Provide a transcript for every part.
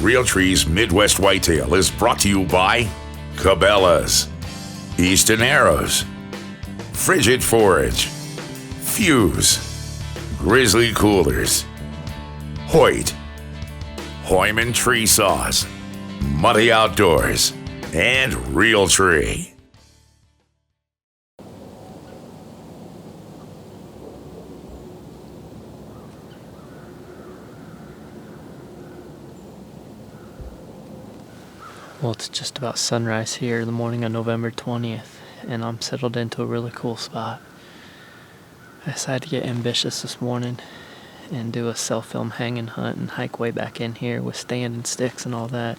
Realtree's Midwest Whitetail is brought to you by Cabela's, Easton Arrows, Frigid Forage, Fuse, Grizzly Coolers, Hoyt, Hoyman Tree Saws, Muddy Outdoors, and Realtree. Well, it's just about sunrise here the morning of November 20th, and I'm settled into a really cool spot. I decided to get ambitious this morning and do a self-film hanging hunt and hike way back in here with stand and sticks and all that.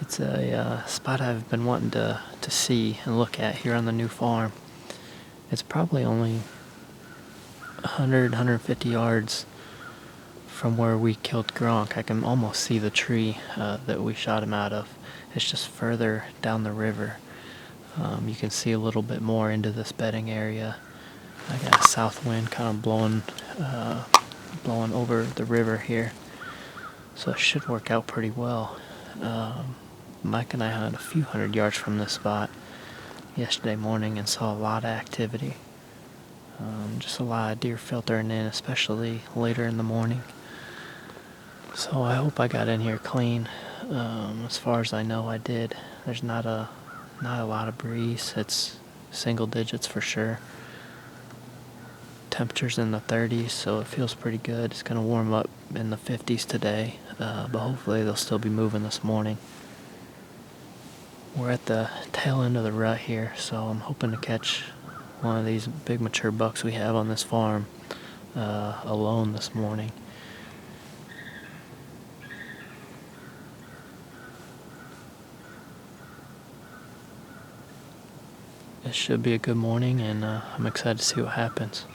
It's a spot I've been wanting to see and look at here on the new farm. It's probably only 150 yards from where we killed Gronk. I can almost see the tree that we shot him out of. It's just further down the river. You can see a little bit more into this bedding area. I got a south wind kind of blowing over the river here, so it should work out pretty well. Mike and I hunted a few hundred yards from this spot yesterday morning and saw a lot of activity. Just a lot of deer filtering in, especially later in the morning. So I hope I got in here clean. As far as I know, I did. There's not a lot of breeze. It's single digits for sure. Temperatures in the 30s, so it feels pretty good. It's going to warm up in the 50s today, but hopefully they'll still be moving this morning. We're at the tail end of the rut here, so I'm hoping to catch one of these big mature bucks we have on this farm alone this morning. It should be a good morning, and I'm excited to see what happens.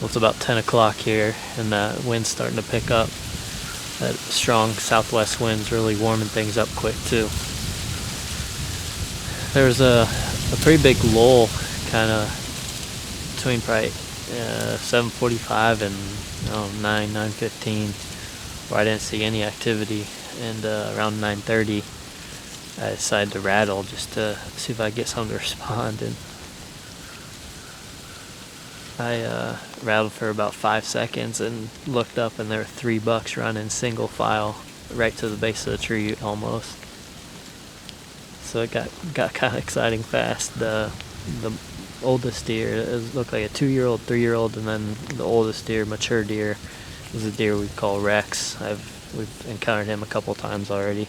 It's about 10 o'clock here, and the wind's starting to pick up. That strong southwest wind's really warming things up quick too. There's a pretty big lull kind of between probably 7:45 and 9:15, where I didn't see any activity, and around 9:30 I decided to rattle just to see if I could get something to respond. And I rattled for about 5 seconds and looked up, and there were 3 bucks running single file right to the base of the tree almost. So it got kind of exciting fast. The oldest deer, it looked like a 2-year-old, 3-year-old, and then the oldest deer, mature deer, is a deer we call Rex. We've encountered him a couple times already.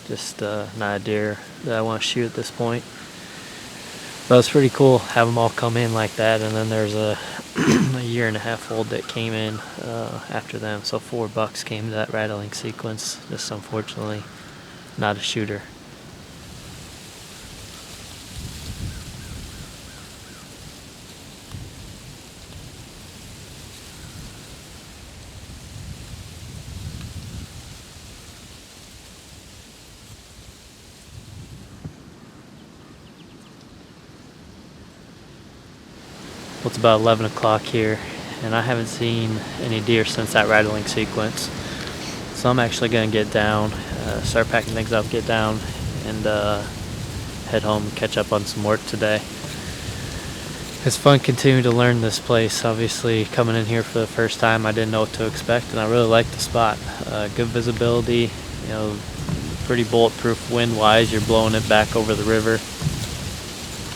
Just not a deer that I want to shoot at this point. But it's pretty cool, have them all come in like that. And then there's a 1.5-year-old that came in after them. So 4 bucks came to that rattling sequence. Just unfortunately not a shooter. Well, it's about 11 o'clock here, and I haven't seen any deer since that rattling sequence. So I'm actually going to get down, start packing things up, get down, and head home and catch up on some work today. It's fun continuing to learn this place. Obviously, coming in here for the first time, I didn't know what to expect, and I really like the spot. Good visibility, pretty bulletproof wind-wise. You're blowing it back over the river.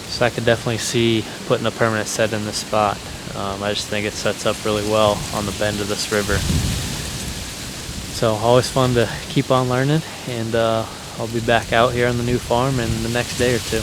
So I could definitely see putting a permanent set in this spot. I just think it sets up really well on the bend of this river. So always fun to keep on learning, and I'll be back out here on the new farm in the next day or two.